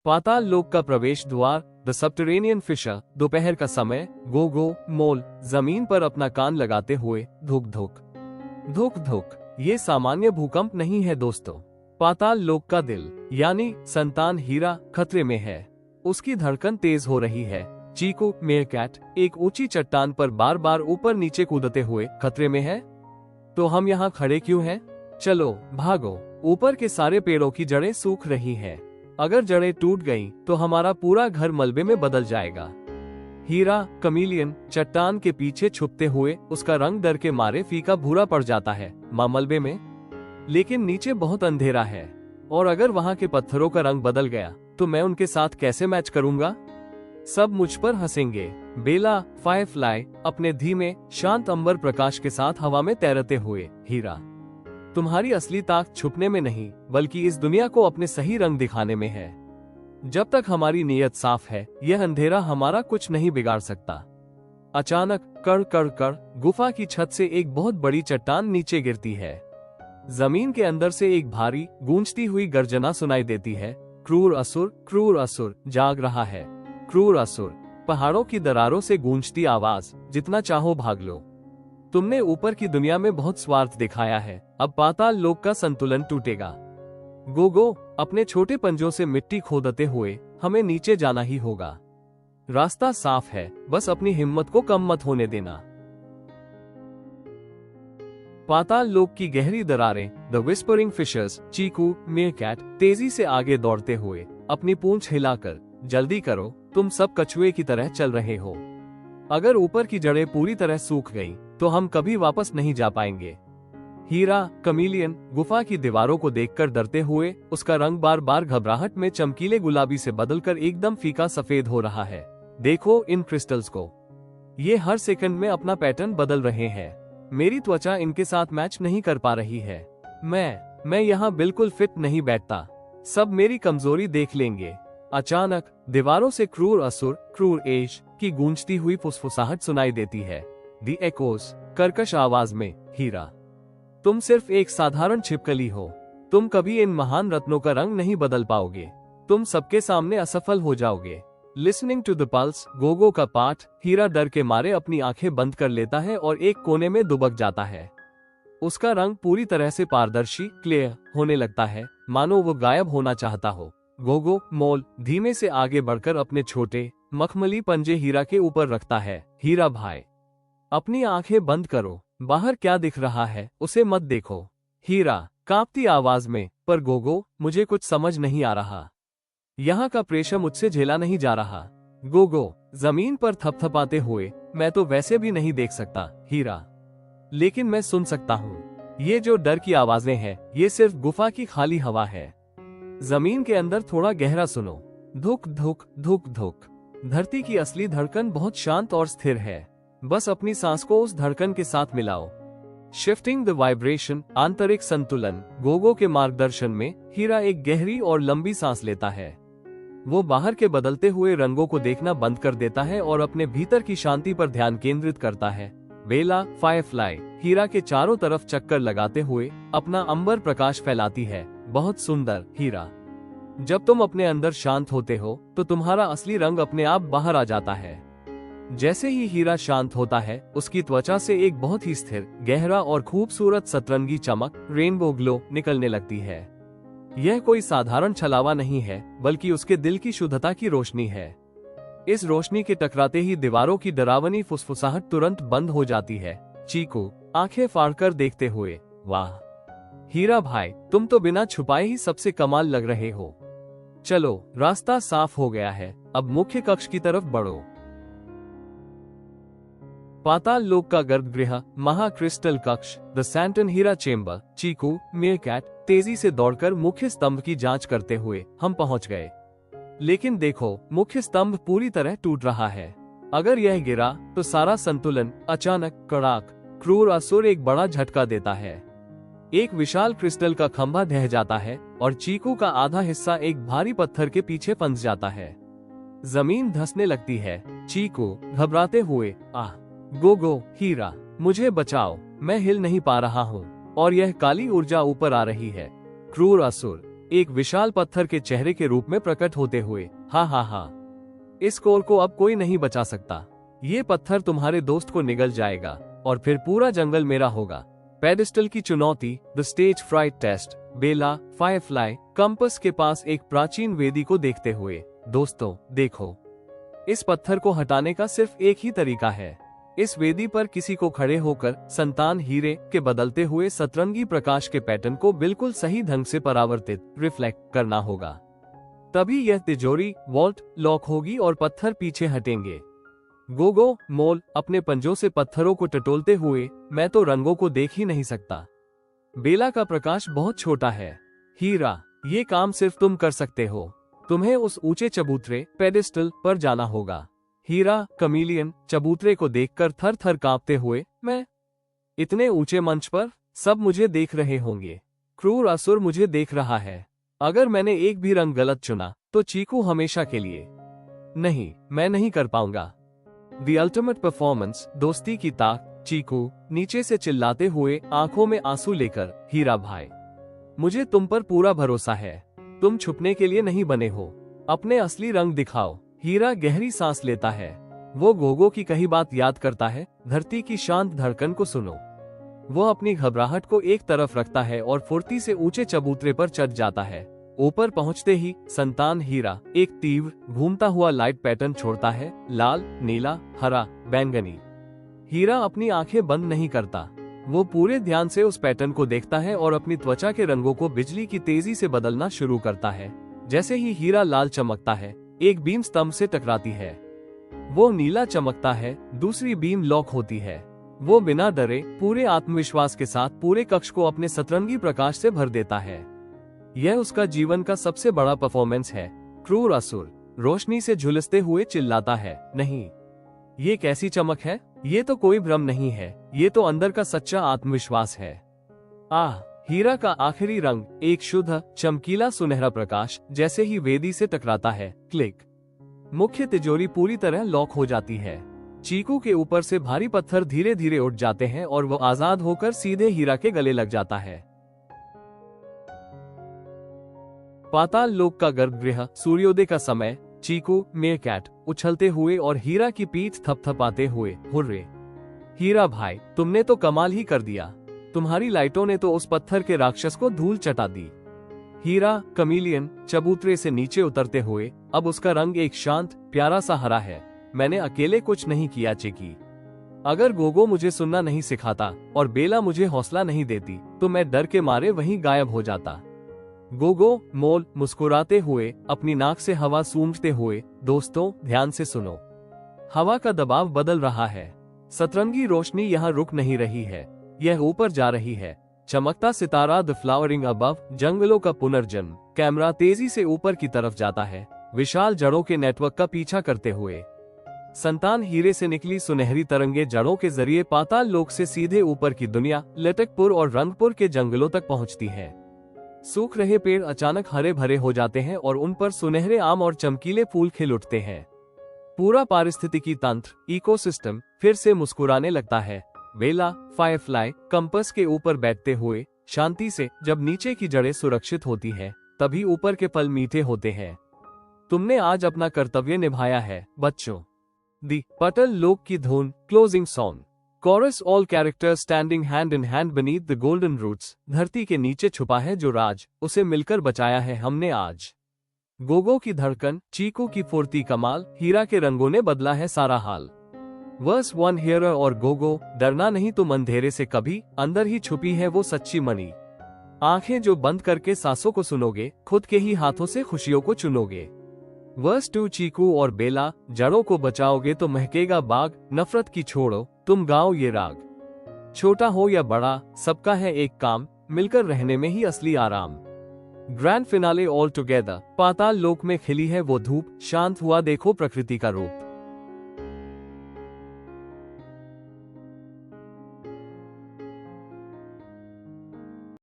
पाताल लोक का प्रवेश द्वार, द सबटरेनियन फिशर। दोपहर का समय। गोगो मोल जमीन पर अपना कान लगाते हुए धुक धुक धुक धुक। ये सामान्य भूकंप नहीं है दोस्तों। पाताल लोक का दिल यानी संतान हीरा खतरे में है। उसकी धड़कन तेज हो रही है। चीकू मेयरकैट एक ऊंची चट्टान पर बार बार ऊपर नीचे कूदते हुए खतरे में है। तो हम यहाँ खड़े क्यों हैं? चलो भागो। ऊपर के सारे पेड़ों की जड़ें सूख रही हैं। अगर जड़ें टूट गईं, तो हमारा पूरा घर मलबे में बदल जाएगा। हीरा कमीलियन चट्टान के पीछे छुपते हुए, उसका रंग डर के मारे फीका भूरा पड़ जाता है मलबे में। लेकिन नीचे बहुत अंधेरा है, और अगर वहां के पत्थरों का रंग बदल गया तो मैं उनके साथ कैसे मैच करूंगा? सब मुझ पर हंसेंगे। बेला फायरफ्लाई अपने धीमे शांत अंबर प्रकाश के साथ हवा में तैरते हुए। हीरा, तुम्हारी असली ताकत छुपने में नहीं, बल्कि इस दुनिया को अपने सही रंग दिखाने में है। जब तक हमारी नीयत साफ है, यह अंधेरा हमारा कुछ नहीं बिगाड़ सकता। अचानक कड़ कड़ कड़ गुफा की छत से एक बहुत बड़ी चट्टान नीचे गिरती है। जमीन के अंदर से एक भारी गूंजती हुई गर्जना सुनाई देती है। क्रूर असुर जाग रहा है। क्रूर असुर। पहाड़ों की दरारों से गूंजती आवाज, जितना चाहो भाग लो। तुमने ऊपर की दुनिया में बहुत स्वार्थ दिखाया है, अब पाताल लोक का संतुलन टूटेगा। गोगो अपने छोटे पंजों से मिट्टी खोदते हुए, हमें नीचे जाना ही होगा। रास्ता साफ है, बस अपनी हिम्मत को कम मत होने देना। पाताल लोक की गहरी दरारें, द विस्परिंग फिशर्स। चीकू मेयरकैट तेजी से आगे दौड़ते हुए, अपनी पूंछ हिलाकर, जल्दी करो, तुम सब कछुए की तरह चल रहे हो। अगर ऊपर की जड़ें पूरी तरह सूख गईं, तो हम कभी वापस नहीं जा पाएंगे। हीरा कमीलियन गुफा की दीवारों को देखकर डरते हुए, उसका रंग बार बार घबराहट में चमकीले गुलाबी से बदलकर एकदम फीका सफेद हो रहा है। देखो इन क्रिस्टल्स को, ये हर सेकंड में अपना पैटर्न बदल रहे हैं। मेरी त्वचा इनके साथ मैच नहीं कर पा रही है। मैं यहाँ बिल्कुल फिट नहीं बैठता। सब मेरी कमजोरी देख लेंगे। अचानक दीवारों से क्रूर एश की गूंजती हुई फुसफुसाहट सुनाई देती है। दी एकोस कर्कश आवाज में। हीरा, तुम सिर्फ एक साधारण छिपकली हो। तुम कभी इन महान रत्नों का रंग नहीं बदल पाओगे। तुम सबके सामने असफल हो जाओगे। लिसनिंग टू द पल्स गोगो का पाठ। हीरा डर के मारे अपनी आंखें बंद कर लेता है और एक कोने में दुबक जाता है। उसका रंग पूरी तरह से पारदर्शी क्लियर होने लगता है, मानो वो गायब होना चाहता हो। गोगो मोल धीमे से आगे बढ़कर अपने छोटे मखमली पंजे हीरा के ऊपर रखता है। हीरा भाई, अपनी आंखें बंद करो। बाहर क्या दिख रहा है उसे मत देखो। हीरा कांपती आवाज में, पर गोगो, मुझे कुछ समझ नहीं आ रहा। यहाँ का प्रेशर मुझसे झेला नहीं जा रहा। गोगो जमीन पर थपथपाते हुए, मैं तो वैसे भी नहीं देख सकता हीरा, लेकिन मैं सुन सकता हूँ। ये जो डर की आवाजें हैं, ये सिर्फ गुफा की खाली हवा है। जमीन के अंदर थोड़ा गहरा सुनो। धुक धुक धुक धुक। धरती की असली धड़कन बहुत शांत और स्थिर है। बस अपनी सांस को उस धड़कन के साथ मिलाओ। शिफ्टिंग द वाइब्रेशन आंतरिक संतुलन। गोगो के मार्गदर्शन में हीरा एक गहरी और लंबी सांस लेता है। वो बाहर के बदलते हुए रंगों को देखना बंद कर देता है और अपने भीतर की शांति पर ध्यान केंद्रित करता है। बेला फायरफ्लाई हीरा के चारों तरफ चक्कर लगाते हुए अपना अंबर प्रकाश फैलाती है। बहुत सुंदर हीरा, जब तुम अपने अंदर शांत होते हो, तो तुम्हारा असली रंग अपने आप बाहर आ जाता है। जैसे ही हीरा शांत होता है, उसकी त्वचा से एक बहुत ही स्थिर, गहरा और खूबसूरत सतरंगी चमक, रेनबो ग्लो निकलने लगती है। यह कोई साधारण छलावा नहीं है, बल्कि उसके दिल की शुद्धता की रोशनी है। इस रोशनी के टकराते ही दीवारों की डरावनी फुसफुसाहट तुरंत बंद हो जाती है। चीकू आंखें फाड़कर देखते हुए, वाह हीरा भाई, तुम तो बिना छुपाए ही सबसे कमाल लग रहे हो। चलो, रास्ता साफ हो गया है, अब मुख्य कक्ष की तरफ बढ़ो। पाताल लोक का गर्भगृह, महाक्रिस्टल कक्ष, द सैंटन हीरा चेम्बर। चीकू मेयरकैट तेजी से दौड़कर मुख्य स्तंभ की जांच करते हुए हम पहुंच गए। लेकिन देखो, मुख्य स्तंभ पूरी तरह टूट रहा है। अगर यह गिरा तो सारा संतुलन। अचानक कड़ाक क्रूर असुर एक बड़ा झटका देता है। एक विशाल क्रिस्टल का खंभा ढह जाता है और चीकू का आधा हिस्सा एक भारी पत्थर के पीछे फंस जाता है। जमीन धंसने लगती है। चीकू घबराते हुए, आह गोगो, हीरा, मुझे बचाओ, मैं हिल नहीं पा रहा हूँ और यह काली ऊर्जा ऊपर आ रही है। क्रूर असुर एक विशाल पत्थर के चेहरे के रूप में प्रकट होते हुए। हा, इस कोर को अब कोई नहीं बचा सकता। ये पत्थर तुम्हारे दोस्त को निगल जाएगा और फिर पूरा जंगल मेरा होगा। पेडिस्टल की चुनौती, the stage fright test. Bella firefly compass के पास एक प्राचीन वेदी को देखते हुए। दोस्तों देखो, इस पत्थर को हटाने का सिर्फ एक ही तरीका है। इस वेदी पर किसी को खड़े होकर संतान हीरे के बदलते हुए सतरंगी प्रकाश के पैटर्न को बिल्कुल सही ढंग से परावर्तित रिफ्लेक्ट करना होगा। तभी यह तिजोरी वॉल्ट लॉक होगी और पत्थर पीछे हटेंगे। गोगो मोल अपने पंजों से पत्थरों को टटोलते हुए, मैं तो रंगों को देख ही नहीं सकता। बेला का प्रकाश बहुत छोटा है। हीरा, ये काम सिर्फ तुम कर सकते हो। तुम्हें उस ऊंचे चबूतरे पेडिस्टल पर जाना होगा। हीरा कमीलियन चबूतरे को देखकर थर थर कांपते हुए, मैं इतने ऊंचे मंच पर, सब मुझे देख रहे होंगे। क्रूर असुर मुझे देख रहा है। अगर मैंने एक भी रंग गलत चुना तो चीकू हमेशा के लिए। नहीं, मैं नहीं कर पाऊंगा। द अल्टीमेट परफॉर्मेंस, दोस्ती की ताक। चीकू नीचे से चिल्लाते हुए, आंखों में आंसू लेकर। हीरा भाई, मुझे तुम पर पूरा भरोसा है। तुम छुपने के लिए नहीं बने हो। अपने असली रंग दिखाओ। हीरा गहरी सांस लेता है। वो गोगो की कही बात याद करता है। धरती की शांत धड़कन को सुनो। वो अपनी घबराहट को एक तरफ रखता है और फुर्ती से ऊंचे चबूतरे पर चढ़ जाता है। ऊपर पहुंचते ही संतान हीरा एक तीव्र घूमता हुआ लाइट पैटर्न छोड़ता है। लाल, नीला, हरा, बैंगनी। हीरा अपनी आंखें बंद नहीं करता। वो पूरे ध्यान से उस पैटर्न को देखता है और अपनी त्वचा के रंगों को बिजली की तेजी से बदलना शुरू करता है। जैसे ही हीरा लाल चमकता है, एक बीम स्तंभ से टकराती है। वो नीला चमकता है, दूसरी बीम लॉक होती है। वो बिना डरे, पूरे आत्मविश्वास के साथ पूरे कक्ष को अपने सतरंगी प्रकाश से भर देता है। यह उसका जीवन का सबसे बड़ा परफॉर्मेंस है। क्रूर असुर रोशनी से झुलसते हुए चिल्लाता है, नहीं, ये कैसी चमक है? ये तो कोई भ्रम नहीं है, ये तो अंदर का सच्चा आत्मविश्वास है। आह! हीरा का आखिरी रंग, एक शुद्ध चमकीला सुनहरा प्रकाश, जैसे ही वेदी से टकराता है। क्लिक! मुख्य तिजोरी पूरी तरह लॉक हो जाती है। चीकू के ऊपर से भारी पत्थर धीरे धीरे उठ जाते हैं और वो आजाद होकर सीधे हीरा के गले लग जाता है। पाताल लोक का गर्भगृह, सूर्योदय का समय। चीकू मेयरकैट उछलते हुए और हीरा की पीठ थपथपाते हुए। हुर्रे! हीरा भाई, तुमने तो कमाल ही कर दिया। तुम्हारी लाइटों ने तो उस पत्थर के राक्षस को धूल चटा दी। हीरा कमीलियन चबूतरे से नीचे उतरते हुए, अब उसका रंग एक शांत प्यारा सा हरा है। मैंने अकेले कुछ नहीं किया चीकी। अगर गोगो मुझे सुनना नहीं सिखाता और बेला मुझे हौसला नहीं देती तो मैं डर के मारे वहीं गायब हो जाता। गोगो मोल मुस्कुराते हुए अपनी नाक से हवा सूंघते हुए, दोस्तों ध्यान से सुनो। हवा का दबाव बदल रहा है। सतरंगी रोशनी यहाँ रुक नहीं रही है, यह ऊपर जा रही है। चमकता सितारा, द फ्लावरिंग अबव, जंगलों का पुनर्जन्म। कैमरा तेजी से ऊपर की तरफ जाता है, विशाल जड़ों के नेटवर्क का पीछा करते हुए। संतान हीरे से निकली सुनहरी तरंगे जड़ों के जरिए पाताल लोक से सीधे ऊपर की दुनिया, लटकपुर और रंगपुर के जंगलों तक पहुंचती है। सूख रहे पेड़ अचानक हरे भरे हो जाते हैं और उन पर सुनहरे आम और चमकीले फूल खिल उठते हैं। पूरा पारिस्थितिकी तंत्र, इकोसिस्टम फिर से मुस्कुराने लगता है। बेला फायरफ्लाई कंपस के ऊपर बैठते हुए, शांति से, जब नीचे की जड़ें सुरक्षित होती है तभी ऊपर के फल मीठे होते हैं। तुमने आज अपना कर्तव्य निभाया है बच्चों। दी पटल लोक की धुन, closing song. Chorus, all characters standing hand in hand beneath the golden roots। धरती के नीचे छुपा है जो राज, उसे मिलकर बचाया है हमने आज। गोगो की धड़कन, चीकू की फुर्ती कमाल, हीरा के रंगों ने बदला है सारा हाल। वर्स 1 हीरा और गोगो, डरना नहीं तुम अंधेरे से कभी, अंदर ही छुपी है वो सच्ची मणि। आंखें जो बंद करके सांसों को सुनोगे, खुद के ही हाथों से खुशियों को चुनोगे। वर्स 2 चीकू और बेला, जड़ों को बचाओगे तो महकेगा बाग, नफरत की छोड़ो, तुम गाओ ये राग। छोटा हो या बड़ा, सबका है एक काम, मिलकर रहने में ही असली आराम। ग्रैंड फिनाले ऑल टुगेदर, पाताल लोक में खिली है वो धूप, शांत हुआ देखो प्रकृति का रूप।